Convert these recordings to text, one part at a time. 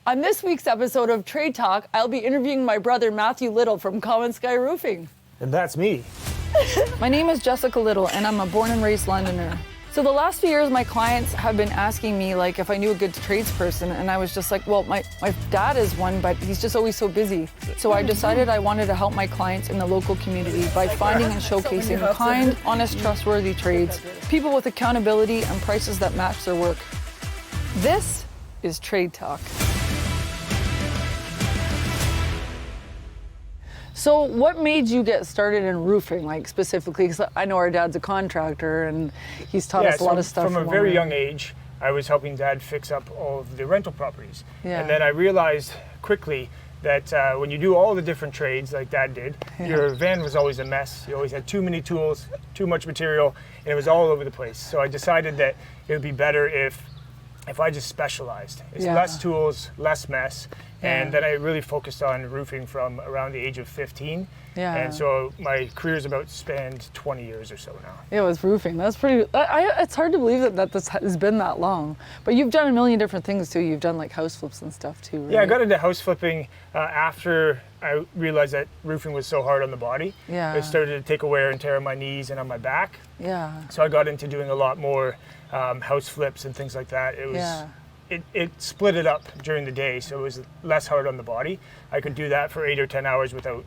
On this week's episode of Trade Talk, I'll be interviewing my brother Matthew Little from Common Sky Roofing. And that's me. My name is Jessica Little, and I'm a born and raised Londoner. So the last few years, my clients have been asking me like if I knew a good tradesperson, and I was just like, well, my dad is one, but he's just always so busy. So I decided I wanted to help my clients in the local community by finding and showcasing kind, honest, trustworthy trades, people with accountability and prices that match their work. This is Trade Talk. So what made you get started in roofing, like specifically? Because I know our dad's a contractor and he's taught us a lot of stuff. From a very young age, I was helping Dad fix up all of the rental properties. Yeah. And then I realized quickly that when you do all the different trades like Dad did, your van was always a mess. You always had too many tools, too much material, and it was all over the place. So I decided that it would be better if I just specialized. It's less tools, less mess. And then I really focused on roofing from around the age of 15. Yeah. And so my career's about spanned 20 years or so now. It was roofing. That's pretty, it's hard to believe that this has been that long. But you've done a million different things too. You've done like house flips and stuff too, right? Yeah, I got into house flipping after I realized that roofing was so hard on the body. Yeah. It started to take a wear and tear on my knees and on my back. Yeah. So I got into doing a lot more house flips and things like that. It was, it split it up during the day, so it was less hard on the body. I could do that for 8 or 10 hours without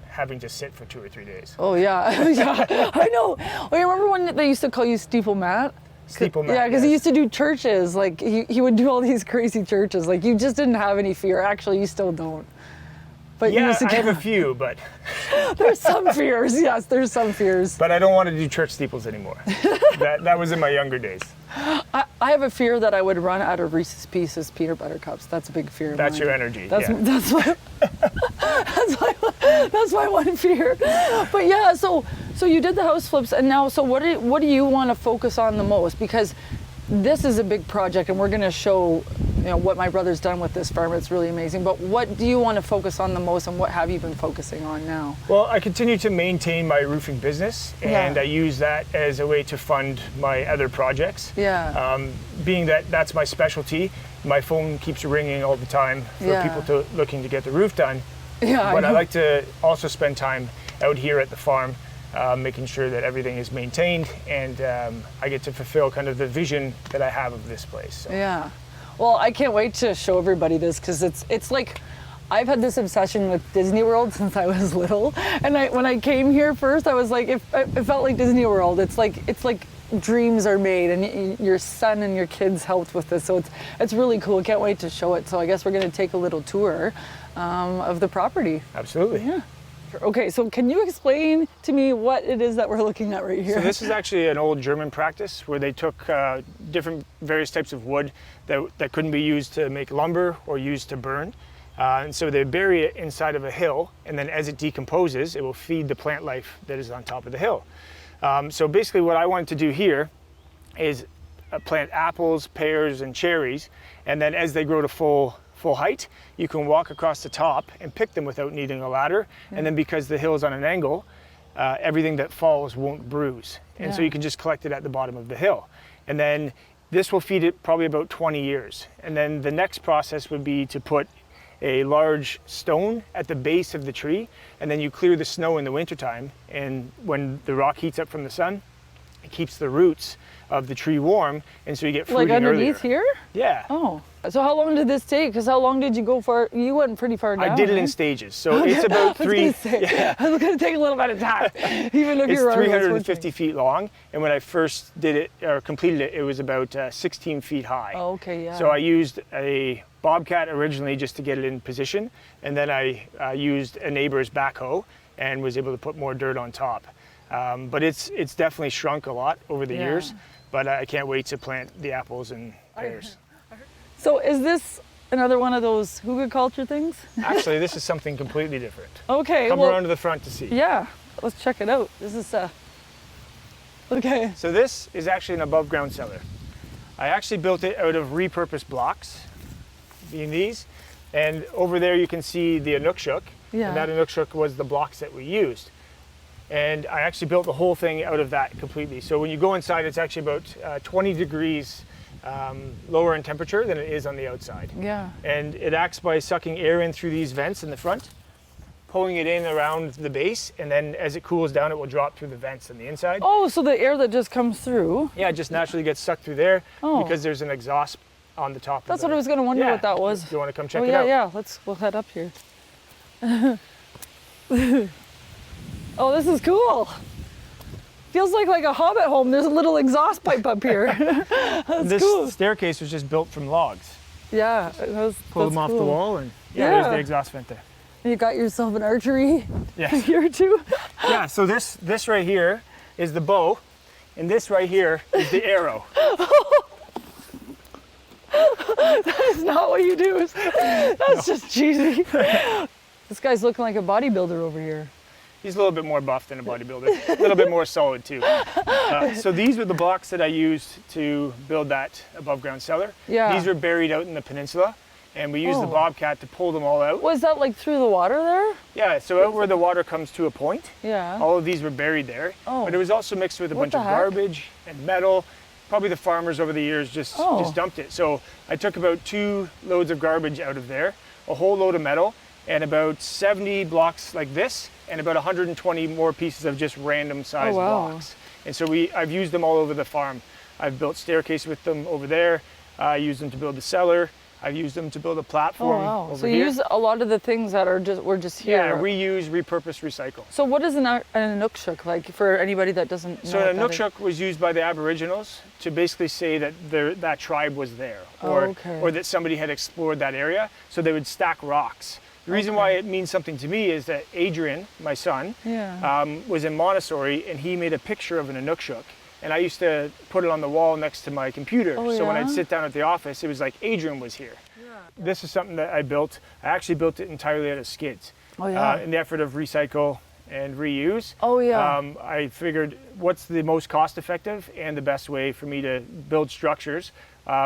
having to sit for 2 or 3 days. Oh yeah, yeah, I know. Oh, you remember when they used to call you Steeple Matt? Steeple Matt. Yeah, because he used to do churches. Like he would do all these crazy churches. Like you just didn't have any fear. Actually, you still don't. But yeah, you used to I have a few, but there's some fears. Yes, there's some fears. But I don't want to do church steeples anymore. that was in my younger days. I have a fear that I would run out of Reese's Pieces peanut butter cups. That's a big fear. That's your energy. That's yeah. that's my one fear. But yeah, so you did the house flips, and now so what do you want to focus on the most? Because this is a big project, and we're going to show what my brother's done with this farm. It's really amazing. But what do you want to focus on the most, and what have you been focusing on now? Well, I continue to maintain my roofing business, and I use that as a way to fund my other projects. Yeah. Being that that's my specialty, my phone keeps ringing all the time for people looking to get the roof done. Yeah. But I like to also spend time out here at the farm, making sure that everything is maintained, and I get to fulfill kind of the vision that I have of this place. So. Yeah. Well, I can't wait to show everybody this, because it's like I've had this obsession with Disney World since I was little, and when I came here first, I was like, it felt like Disney World. It's like dreams are made, and your son and your kids helped with this, so it's really cool. Can't wait to show it. So I guess we're going to take a little tour of the property. Absolutely. Yeah. Okay, so can you explain to me what it is that we're looking at right here? So this is actually an old German practice where they took different various types of wood that couldn't be used to make lumber or used to burn. And so they bury it inside of a hill, and then as it decomposes, it will feed the plant life that is on top of the hill. So basically what I wanted to do here is plant apples, pears, and cherries, and then as they grow to full height, you can walk across the top and pick them without needing a ladder. And then because the hill is on an angle, everything that falls won't bruise. And so you can just collect it at the bottom of the hill. And then this will feed it probably about 20 years. And then the next process would be to put a large stone at the base of the tree, and then you clear the snow in the wintertime. And when the rock heats up from the sun, it keeps the roots of the tree warm, and so you get fruiting like underneath earlier. Here? Yeah. Oh. So how long did this take? Because how long did you go for? You went pretty far down. I did it in stages, so it's about three. It's going to take a little bit of time, even if it's you're 350 feet long, and when I first did it or completed it, it was about 16 feet high. Oh, okay, yeah. So I used a bobcat originally just to get it in position, and then I used a neighbor's backhoe and was able to put more dirt on top. But it's definitely shrunk a lot over the years, but I can't wait to plant the apples and pears. So is this another one of those hugelkultur things? Actually, this is something completely different. Okay. Come around to the front to see. Yeah, let's check it out. This is okay. So this is actually an above ground cellar. I actually built it out of repurposed blocks, being these, and over there you can see the Inukshuk, and that Inukshuk was the blocks that we used. And I actually built the whole thing out of that completely. So when you go inside, it's actually about 20 degrees lower in temperature than it is on the outside. Yeah. And it acts by sucking air in through these vents in the front, pulling it in around the base, and then as it cools down, it will drop through the vents on the inside. Oh, so the air that just comes through. Yeah, it just naturally gets sucked through there Oh. because there's an exhaust on the top. That's of what I was going to wonder Yeah. what that was. Do you want to come check Oh, it yeah, out? yeah. We'll head up here. Oh, this is cool. Feels like a hobbit home. There's a little exhaust pipe up here. That's This cool. staircase was just built from logs. Yeah. Pull them off the wall, and Yeah. there's the exhaust vent there. You got yourself an archery Yes. here too. Yeah, so this right here is the bow, and this right here is the arrow. That's not what you do. That's just cheesy. This guy's looking like a bodybuilder over here. He's a little bit more buff than a bodybuilder, a little bit more solid too. So these were the blocks that I used to build that above ground cellar. Yeah. These were buried out in the peninsula, and we used the Oh. bobcat to pull them all out. Was that like through the water there? Yeah, so out where the water comes to a point, Yeah. all of these were buried there. Oh. But it was also mixed with a What bunch the of heck? garbage and metal. Probably the farmers over the years just dumped it. So I took about 2 loads of garbage out of there, a whole load of metal, and about 70 blocks like this, and about 120 more pieces of just random sized blocks. And so I've used them all over the farm. I've built staircase with them over there. I used them to build the cellar. I've used them to build a Oh platform wow. over So you here. use a lot of the things that were just here. Yeah, reuse, repurpose, recycle. So what is an Inukshuk like for anybody that doesn't know? So what an that is? Inukshuk was used by the Aboriginals to basically say that that tribe was there, or that somebody had explored that area. So they would stack rocks. The reason why it means something to me is that Adrian, my son, was in Montessori, and he made a picture of an Inukshuk. And I used to put it on the wall next to my computer. Oh, so when yeah? I'd sit down at the office, it was like Adrian was here. This is something that I built. I actually built it entirely out of skids. Oh yeah. In the effort of recycle and reuse. Oh, yeah. I figured what's the most cost effective and the best way for me to build structures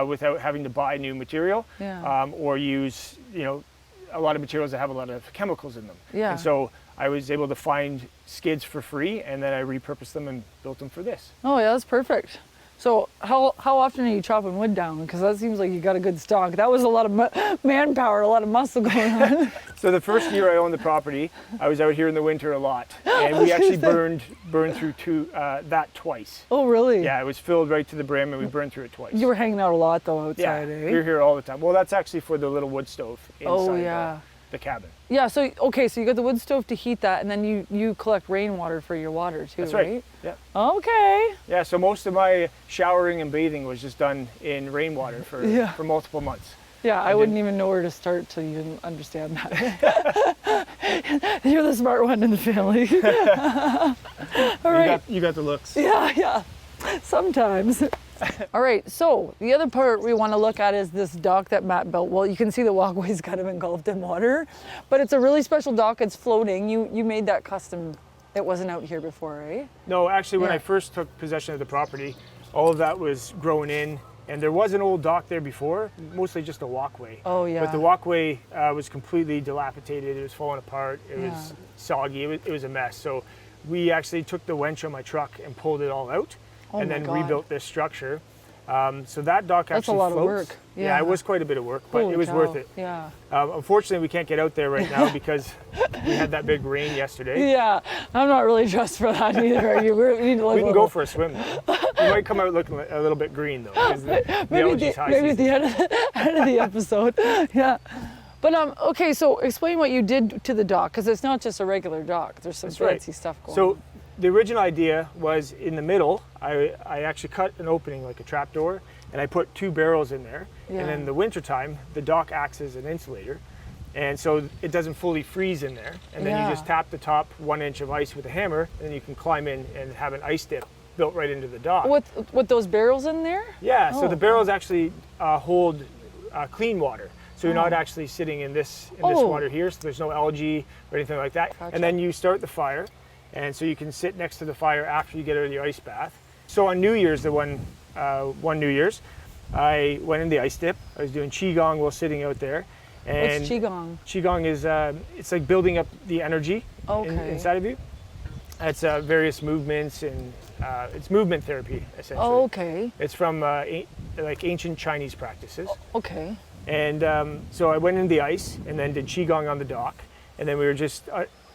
without having to buy new material or use, a lot of materials that have a lot of chemicals in them. Yeah. And so I was able to find skids for free, and then I repurposed them and built them for this. Oh yeah, that's perfect. So how often are you chopping wood down? Because that seems like you got a good stock. That was a lot of manpower, a lot of muscle going on. So the first year I owned the property, I was out here in the winter a lot, and we actually burned through that twice. Oh really? Yeah, it was filled right to the brim, and we burned through it twice. You were hanging out a lot though outside, Yeah, eh? we were here all the time. Well, that's actually for the little wood stove inside the cabin. Yeah, so you got the wood stove to heat that, and then you collect rainwater for your water too, That's right. Yeah. Okay. Yeah, so most of my showering and bathing was just done in rainwater for multiple months. Yeah, I wouldn't even know where to start till you didn't understand that. You're the smart one in the family. All right. You got the looks. Yeah. Sometimes. All right, so the other part we want to look at is this dock that Matt built. Well, you can see the walkway's kind of engulfed in water, but it's a really special dock. It's floating. You made that custom. It wasn't out here before, right? No, actually, when I first took possession of the property, all of that was grown in, and there was an old dock there before, mostly just a walkway. Oh, yeah. But the walkway was completely dilapidated. It was falling apart. It was soggy. It was a mess. So we actually took the winch on my truck and pulled it all out. And then rebuilt this structure. So that dock actually That's a lot floats. of work. Yeah, it was quite a bit of work, but it was worth it. Yeah. Unfortunately, we can't get out there right now because we had that big rain yesterday. Yeah, I'm not really dressed for that either. Are you? We need to look We can go for a swim though. We might come out looking a little bit green though, because the algae's high maybe at season. the end of the episode. Yeah. But okay, so explain what you did to the dock, because it's not just a regular dock. There's some fancy stuff going on. So the original idea was in the middle, I actually cut an opening like a trap door, and I put 2 barrels in there. Yeah. And in the wintertime, the dock acts as an insulator. And so it doesn't fully freeze in there. And then you just tap the top 1 inch of ice with a hammer, and then you can climb in and have an ice dip built right into the dock. With those barrels in there? Yeah, so the barrels actually hold clean water. So you're not actually sitting in this water here, so there's no algae or anything like that. Gotcha. And then you start the fire, and so you can sit next to the fire after you get out of your ice bath. So on New Year's, one New Year's, I went in the ice dip. I was doing qigong while sitting out there. And What's qigong? Qigong is it's like building up the energy inside of you. It's various movements and It's movement therapy, essentially. Oh, okay. It's from like ancient Chinese practices. Okay. And so I went in the ice and then did Qigong on the dock. And then we were just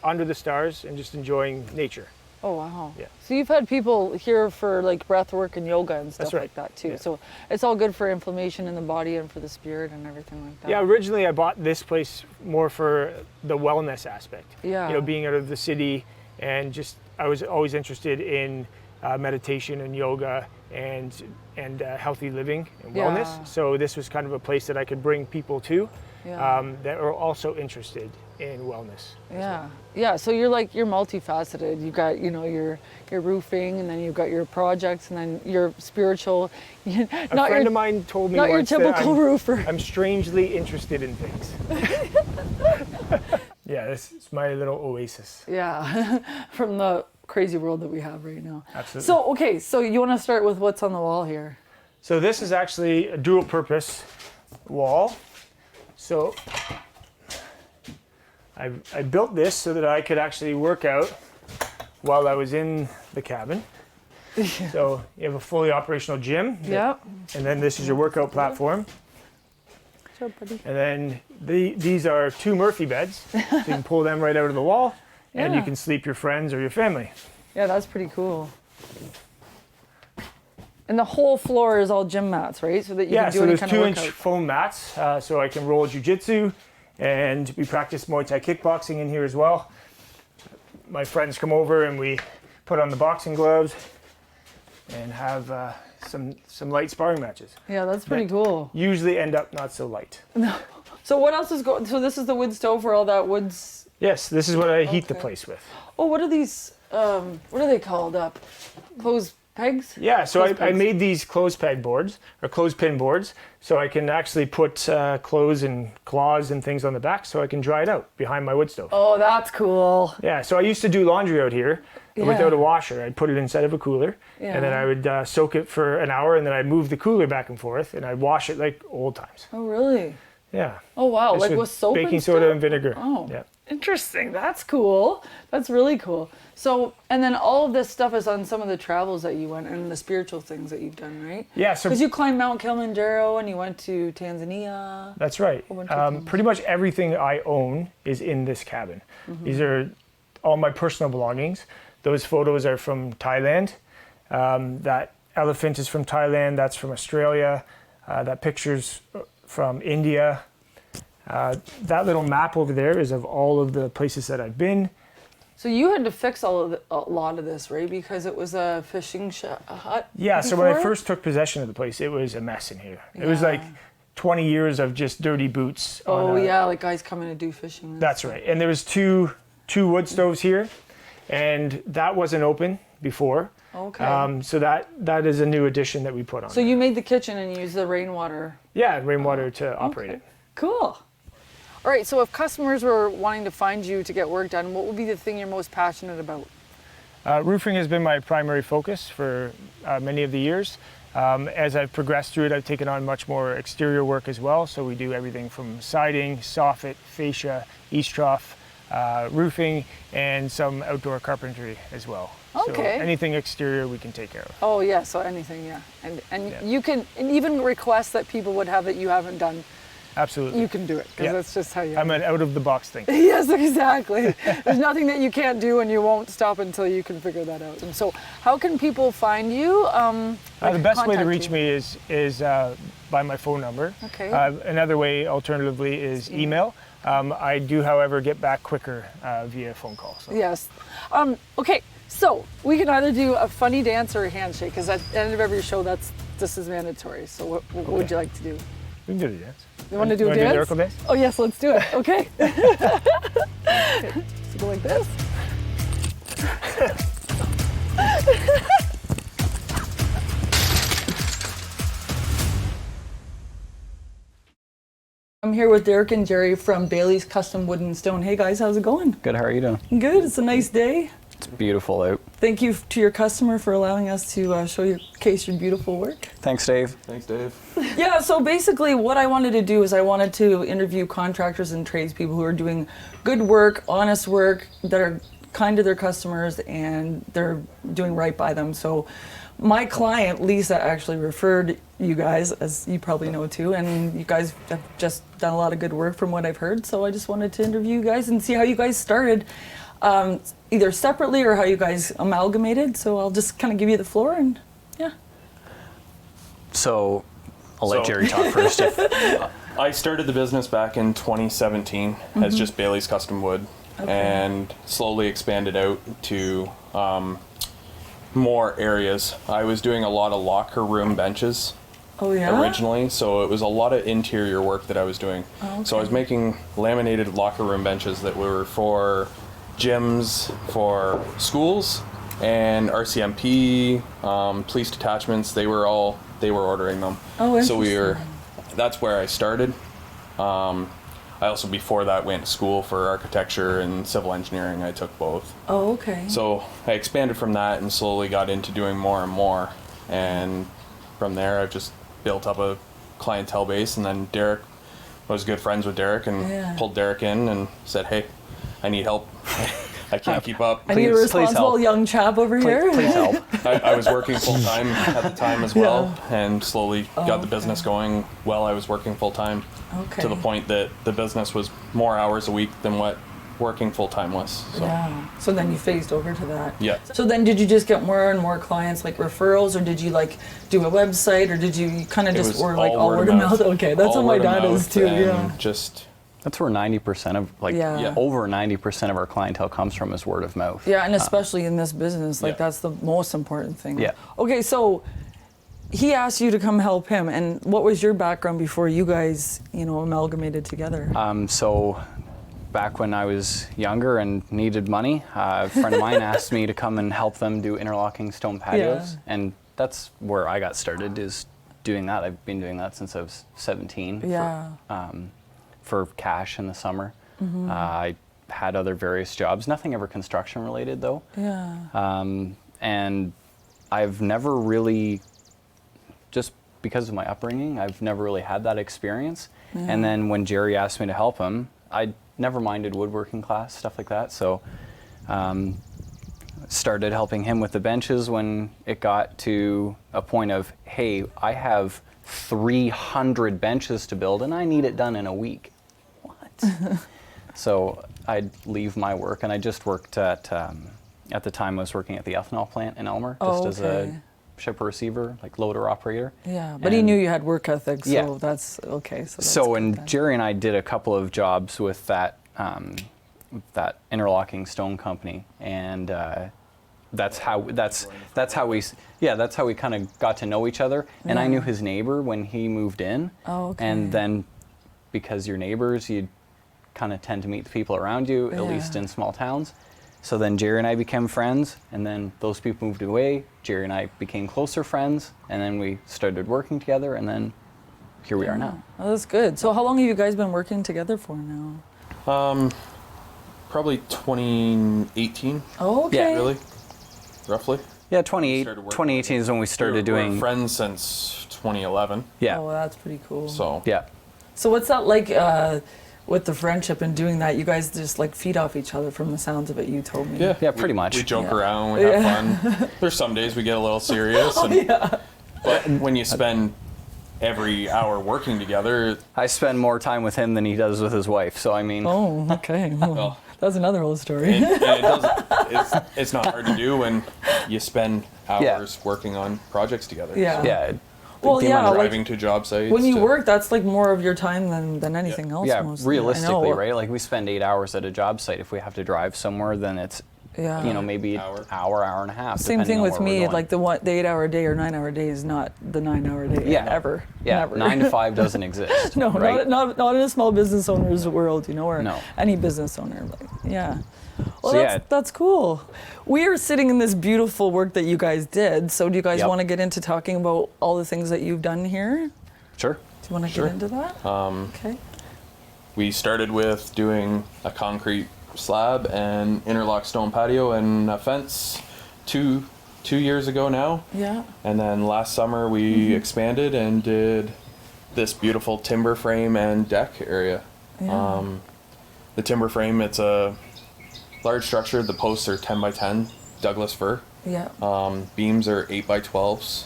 under the stars and just enjoying nature. Oh, wow. Yeah. So you've had people here for like breath work and yoga and stuff That's right. like that too. Yeah. So it's all good for inflammation in the body and for the spirit and everything like that. Yeah, originally I bought this place more for the wellness aspect. Yeah. You know, being out of the city, and just I was always interested in meditation and yoga and healthy living and wellness. Yeah. So this was kind of a place that I could bring people to that are also interested in wellness. Yeah. Yeah. So you're multifaceted. You've got, you know, your roofing, and then you've got your projects, and then your spiritual. A friend of mine told me not your once that typical roofer. I'm strangely interested in things. Yeah, this is my little oasis. Yeah. From the crazy world that we have right now. Absolutely. So, okay. So you want to start with what's on the wall here? So this is actually a dual purpose wall. So I built this so that I could actually work out while I was in the cabin. So you have a fully operational gym. Yep. And then this is your workout platform. Sure, buddy. And then these are 2 Murphy beds. So you can pull them right out of the wall, and you Yeah. can sleep your friends or your family. Yeah, that's pretty cool. And the whole floor is all gym mats, right? So that you can do so any there's kind of 2-inch workout. foam mats, so I can roll jiu-jitsu, and we practice Muay Thai kickboxing in here as well. My friends come over and we put on the boxing gloves and have some light sparring matches. Yeah, that's pretty cool. Usually end up not so light. So what else is going? So this is the wood stove where all that wood's. Yes, this is what I heat the Okay. place with. Oh, what are these? What are they called? Closed pegs? Yeah, so I Clothespins. made these clothes peg boards, or clothespin boards, so I can actually put clothes and claws and things on the back so I can dry it out behind my wood stove. Oh, that's cool. Yeah, so I used to do laundry out here without a washer. I'd put it inside of a cooler, and then Yeah. I would soak it for an hour, and then I'd move the cooler back and forth, and I'd wash it like old times. Oh, really? Yeah. Oh, wow. Just Like with soap baking and soda stuff? and vinegar. Oh. Yeah. Interesting. That's cool. That's really cool. So, and then all of this stuff is on some of the travels that you went and the spiritual things that you've done, right? Yeah, so Because you climbed Mount Kilimanjaro and you went to Tanzania. that's right. bunch of things. Pretty much everything I own is in this cabin. Mm-hmm. These are all my personal belongings. Those photos are from Thailand. That elephant is from Thailand. That's from Australia. That picture's from India. That little map over there is of all of the places that I've been. So you had to fix a lot of this, right? Because it was a fishing hut. Yeah, so when I before? first took possession of the place, it was a mess in here. It was Yeah. like 20 years of just dirty boots. Oh on a- yeah, like guys coming to do fishing. and That's stuff. right. And there was two wood stoves here, and that wasn't open before. Okay. So that is a new addition that we put on. So you made the kitchen and you used the rainwater. Yeah, rainwater to operate Okay. it. Cool. All right, so if customers were wanting to find you to get work done, what would be the thing you're most passionate about? Roofing has been my primary focus for many of the years. As I've progressed through it, I've taken on much more exterior work as well. So we do everything from siding, soffit, fascia, east trough, roofing, and some outdoor carpentry as well. Okay. So anything exterior we can take care of. Oh yeah, so anything, yeah. And Yeah. you can, and even requests that people would have that you haven't done, Absolutely. you can do it, because Yeah. that's just how you I'm an out of the box thinker. Yes, exactly. There's nothing that you can't do, and you won't stop until you can figure that out. And so how can people find you? The best way to contact reach you? me is by my phone number. Okay. Another way, alternatively, is email. I do, however, get back quicker via phone call. So. Yes. Okay, so we can either do a funny dance or a handshake, because at the end of every show, this is mandatory. So what would you like to do? We can do the dance. You want to do a wanna dance? miracle dance? Oh yes, let's do it. Okay. So go like this. I'm here with Derek and Gerry from Bailey's Custom Wood and Stone. Hey guys, how's it going? Good, how are you doing? Good. It's a nice day. It's beautiful out. Thank you to your customer for allowing us to showcase your beautiful work. Thanks, Dave. Thanks, Dave. Yeah, so basically what I wanted to do is I wanted to interview contractors and tradespeople who are doing good work, honest work, that are kind to their customers and they're doing right by them. So my client, Lisa, actually referred you guys, as you probably know too, and you guys have just done a lot of good work from what I've heard. So I just wanted to interview you guys and see how you guys started, either separately or how you guys amalgamated. So I'll just kind of give you the floor and yeah. So I'll let Gerry talk first. I started the business back in 2017 as just Bailey's Custom Wood, and slowly expanded out to more areas. I was doing a lot of locker room benches originally, so it was a lot of interior work that I was doing. So I was making laminated locker room benches that were for gyms, for schools, and RCMP, police detachments. They were ordering them. So that's where I started. I also, before that, went to school for architecture and civil engineering. I took both. Oh, okay. So I expanded from that and slowly got into doing more and more. And from there, I've just built up a clientele base. And then Derek, I was good friends with Derek and pulled Derek in and said, hey, I need help. I can't keep up. I need a responsible young chap over here. Please help. I was working full-time at the time as well, and slowly got the business going while I was working full-time, to the point that the business was more hours a week than what working full-time was. So. Yeah. So then you phased over to that. Yeah. So then did you just get more and more clients, like referrals, or did you like do a website, or did you kind of just, or like all word of mouth? Okay, that's what my dad is too, yeah. That's where 90% of, over 90% of our clientele comes from, is word of mouth. Yeah, and especially in this business, like that's the most important thing. Yeah. Okay, so he asked you to come help him, and what was your background before you guys, amalgamated together? So back when I was younger and needed money, a friend of mine asked me to come and help them do interlocking stone patios, and that's where I got started, is doing that. I've been doing that since I was 17. Yeah. For cash in the summer. I had other various jobs, nothing ever construction related though. Yeah. And I've never really, just because of my upbringing, I've never really had that experience. Yeah. And then when Gerry asked me to help him, I never minded woodworking class, stuff like that. So started helping him with the benches when it got to a point of, hey, I have 300 benches to build and I need it done in a week. So I'd leave my work, and I just worked at the time I was working at the ethanol plant in Elmer, as a shipper receiver, like loader operator. Yeah, but he knew you had work ethic, so that's okay. And Gerry and I did a couple of jobs with that interlocking stone company, and that's how we kind of got to know each other. And I knew his neighbor when he moved in. Oh, okay. And then because you're neighbors, you kind of tend to meet the people around you, at least in small towns. So then Gerry and I became friends, and then those people moved away. Gerry and I became closer friends, and then we started working together, and then here we are now. Oh, that's good. So how long have you guys been working together for now? Probably 2018. Oh, okay. Yeah, really, roughly. Yeah, 2018 is when we started doing. We're friends since 2011. Yeah. Oh, well, that's pretty cool. So yeah. So what's that like with the friendship and doing that? You guys just like feed off each other from the sounds of it, you told me. Yeah, pretty much. We joke around, we have fun. There's some days we get a little serious. But when you spend every hour working together. I spend more time with him than he does with his wife, so I mean. Oh, okay. Well, that's another whole story. It's not hard to do when you spend hours working on projects together. Yeah. So. Yeah. Well, driving to job sites. When you work, that's like more of your time than anything else. Yeah, mostly. realistically, right? Like we spend 8 hours at a job site. If we have to drive somewhere, then it's maybe an hour and a half. Same thing with me. Like the 8-hour day or 9-hour day is not the 9-hour day. Ever. Yeah, never. 9 to 5 doesn't exist. No, right? not in a small business owner's world, or any business owner. Well, so that's cool. We are sitting in this beautiful work that you guys did. So do you guys want to get into talking about all the things that you've done here? Sure. Do you want to get into that? Okay. We started with doing a concrete slab and interlock stone patio and a fence 2 years ago now. Yeah. And then last summer we expanded and did this beautiful timber frame and deck area. Yeah. The timber frame, it's large structure, the posts are 10 by 10 Douglas fir. Yeah. Beams are 8 by 12s.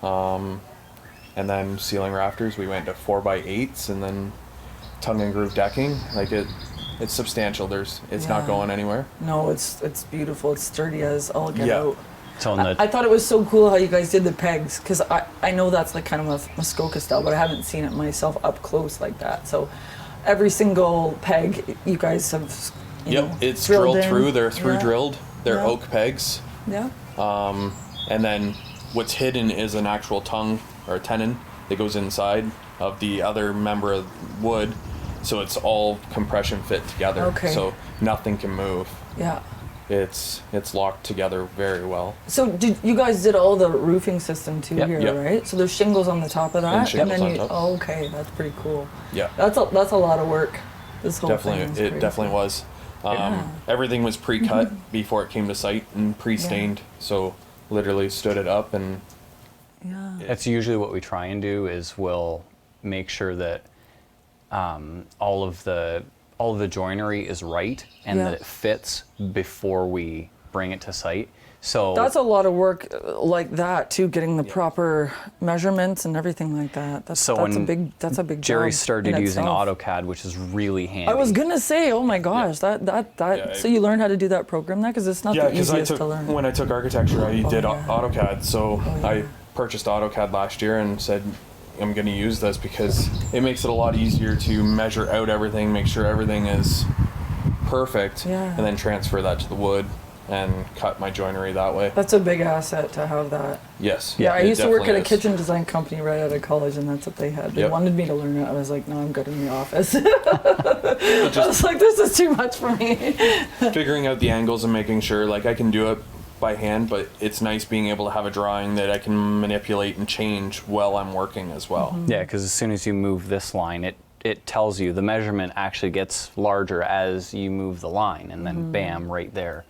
And then ceiling rafters, we went to 4 by 8s, and then tongue and groove decking. Like it's substantial. It's not going anywhere. No, it's beautiful. It's sturdy as all get out. So I thought it was so cool how you guys did the pegs, because I know that's like kind of a Muskoka style, but I haven't seen it myself up close like that. So every single peg you guys have, it's drilled in. through. They're through Yeah. drilled. They're Yeah. oak pegs. Yeah. And then what's hidden is an actual tongue or a tenon that goes inside of the other member of wood. So it's all compression fit together. Okay. So nothing can move. Yeah. It's locked together very well. So you guys did all the roofing system too Yep. here, Yep. right? So there's shingles on the top of that, And shingles then on you. top. Oh, okay, that's pretty cool. Yeah. That's a lot of work. This whole Definitely, thing. it definitely was. Everything was pre-cut before it came to site and pre-stained. So literally stood it up and. Yeah. That's usually what we try and do is we'll make sure that all of the joinery is right and Yeah. that it fits before we bring it to site. So That's a lot of work like that too, getting the proper measurements and everything like that. That's a when big Jerry job started in using itself. AutoCAD, which is really handy. I was gonna say, oh my gosh, that. So you learned how to do that program, because it's not Yeah, the because easiest to learn. when I took architecture, I did yeah. AutoCAD. So I purchased AutoCAD last year and said, I'm going to use this because it makes it a lot easier to measure out everything, make sure everything is perfect, Yeah. and then transfer that to the wood and cut my joinery that way. That's a big asset to have that. Yes. Yeah, I it used to work at a definitely is. kitchen design company right out of college, and that's what they had. They Yep. wanted me to learn it. I was like, no, I'm good in the office. I was like, this is too much for me. Figuring out the angles and making sure, like, I can do it by hand, but it's nice being able to have a drawing that I can manipulate and change while I'm working as well. Yeah, because as soon as you move this line, it tells you the measurement actually gets larger as you move the line, and then bam, right there.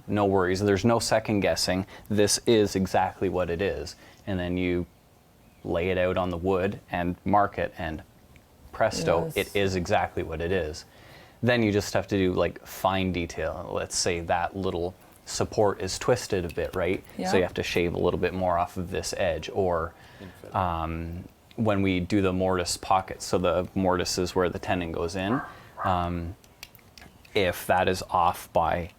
No worries. There's no second guessing. This is exactly what it is. And then you lay it out on the wood and mark it, and presto, Yes. it is exactly what it is. Then you just have to do like fine detail. Let's say that little support is twisted a bit, right? Yeah. So you have to shave a little bit more off of this edge, or when we do the mortise pockets, so the mortise is where the tenon goes in, if that is off by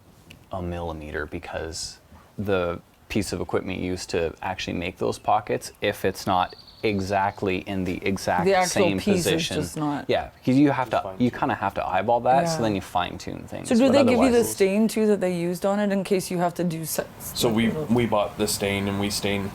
a millimeter, because the piece of equipment used to actually make those pockets, if it's not exactly in the exact The actual same piece is position, just not- yeah, because you kind of have to eyeball that, so Yeah. then you fine tune things. So do but they give you the otherwise- stain too that they used on it in case you have to do So we bought the stain and we stained.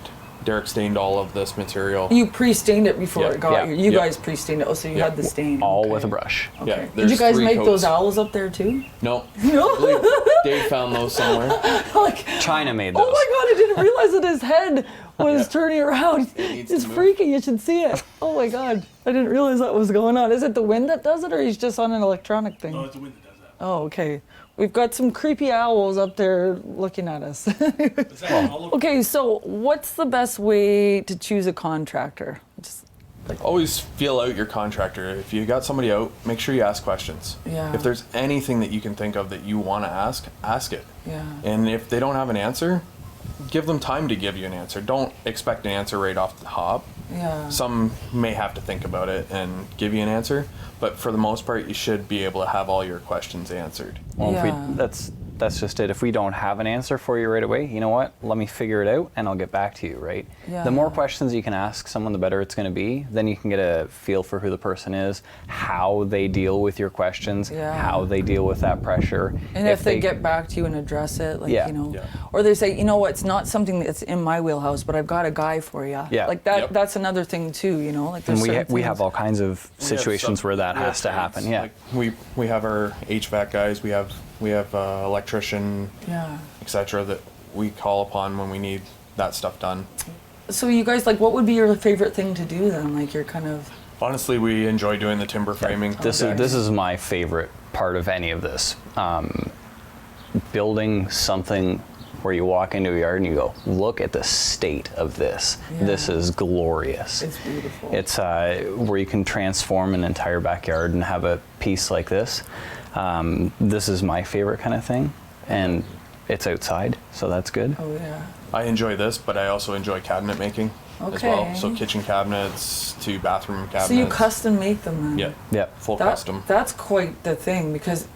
Derek stained all of this material. You pre-stained it before Yeah. it got Yeah. here. You Yeah. guys pre-stained it. Oh, so you Yeah. had the stain. all okay. with a brush. Okay. Yeah, Did there's you guys 3 make those coats. owls up there too? No. No. I believe Dave found those somewhere. Like, China made those. oh my god, I didn't realize that his head was Yeah. turning around. needs It's to move. freaky, you should see it. Oh my god, I didn't realize that was going on. Is it the wind that does it, or he's just on an electronic thing? No, it's the wind that does that. Oh, okay. We've got some creepy owls up there looking at us. It's actually all over. Okay, so what's the best way to choose a contractor? Just, Always feel out your contractor. If you got somebody out, make sure you ask questions. Yeah. If there's anything that you can think of that you want to ask it. yeah. And if they don't have an answer, give them time to give you an answer. Don't expect an answer right off the hop. Yeah. Some may have to think about it and give you an answer, but for the most part, you should be able to have all your questions answered. Well, if Yeah. that's just it. If we don't have an answer for you right away, you know what? Let me figure it out and I'll get back to you, right? Yeah. The more questions you can ask someone, the better it's going to be. Then you can get a feel for who the person is, how they deal with your questions, Yeah. how they deal with that pressure. And if they get back to you and address it, like, Yeah. you know, Yeah. or they say, you know what, it's not something that's in my wheelhouse, but I've got a guy for you. Yeah. Like that, Yep. that's another thing too, you know, like And there's certain we things- have all kinds of situations where that has to happen. Yeah. Like we have our HVAC guys, we have electrician, Yeah. etc. that we call upon when we need that stuff done. So you guys, like, what would be your favorite thing to do then? Like, you're kind of, Honestly, we enjoy doing the timber framing. This is my favorite part of any of this. Building something where you walk into a yard and you go, look at the state of this. Yeah. This is glorious. It's beautiful. It's where you can transform an entire backyard and have a piece like this. This is my favorite kind of thing, and it's outside, so that's good. Oh yeah. I enjoy this, but I also enjoy cabinet making as well. So kitchen cabinets to bathroom cabinets. So you custom make them then? Yeah. Yeah. Full custom. That's quite the thing, because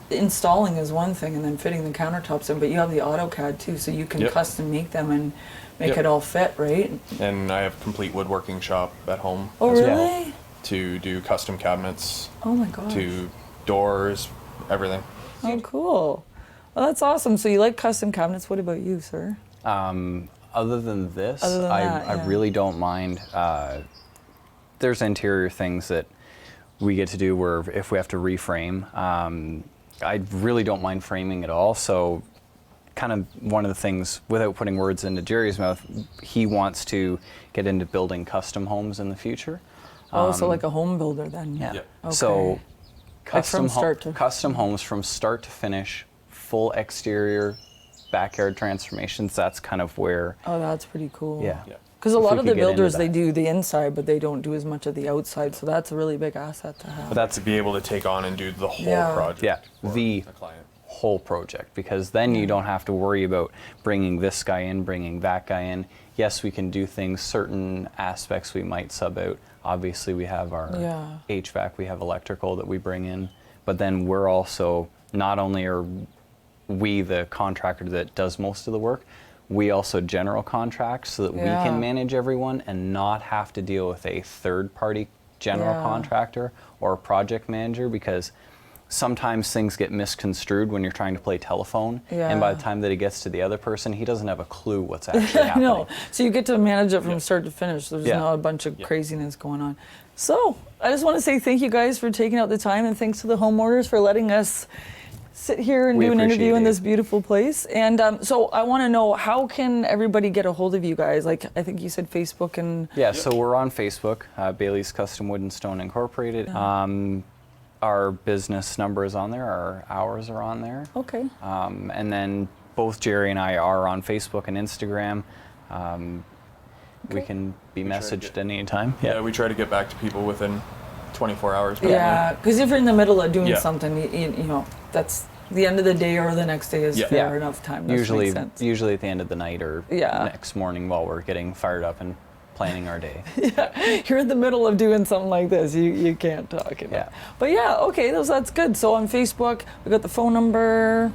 installing is one thing and then fitting the countertops in, but you have the AutoCAD too, so you can custom make them and make it all fit, right? And I have a complete woodworking shop at home. Oh as really? well, to do custom cabinets, Oh my god. to doors, everything. Oh cool. Well, that's awesome. So you like custom cabinets. What about you, sir? Other than this, Other than that, I really don't mind. There's interior things that we get to do where if we have to reframe, I really don't mind framing at all. So kind of one of the things, without putting words into Gerry's mouth, he wants to get into building custom homes in the future. So like a home builder then? Yeah. Yeah. Okay. So from start to- custom homes from start to finish, full exterior, backyard transformations. That's kind of where. Oh, that's pretty cool. Yeah. Because a If lot we of could the get into builders, they that. do the inside, but they don't do as much of the outside. So that's a really big asset to have. But that's To be able to take on and do the whole Yeah. project. Yeah, for the a client. whole project, because then you don't have to worry about bringing this guy in, bringing that guy in. Yes, we can do things, certain aspects we might sub out. Obviously, we have our HVAC, we have electrical that we bring in, but then we're also, not only are we the contractor that does most of the work, we also general contract so that we can manage everyone and not have to deal with a third-party general contractor or a project manager, because sometimes things get misconstrued when you're trying to play telephone, and by the time that it gets to the other person, he doesn't have a clue what's actually happening. No, so you get to manage it from start to finish. There's not a bunch of craziness going on. So I just want to say thank you guys for taking out the time, and thanks to the homeowners for letting us sit here and We do an interview appreciate in it. this beautiful place. And so I want to know, how can everybody get a hold of you guys? Like, I think you said Facebook and... Yeah, so we're on Facebook, Bailey's Custom Wood and Stone Incorporated. Our business number is on there, our hours are on there. Okay. And then both Gerry and I are on Facebook and Instagram. We can be try to messaged get- at any time. Yeah, we try to get back to people within 24 hours. Yeah, because if you're in the middle of doing Yeah. something, you know, that's the end of the day or the next day is fair enough time. That Usually, makes sense. usually at the end of the night or Yeah. next morning while we're getting fired up and planning our day. You're in the middle of doing something like this, you can't talk about. Yeah. But yeah, okay, that's good. So on Facebook, we got the phone number,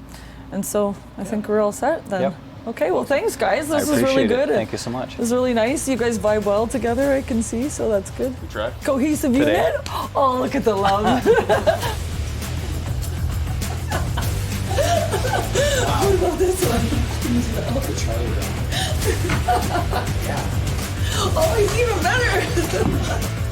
and so I think we're all set then. Yep. Okay, well thanks guys. I This was really appreciate it. good. Thank you so much. This is really nice. You guys vibe well together, I can see, so that's good. We try. Cohesive Today. unit. Oh, look at the love. What about this one? Oh, he's even better.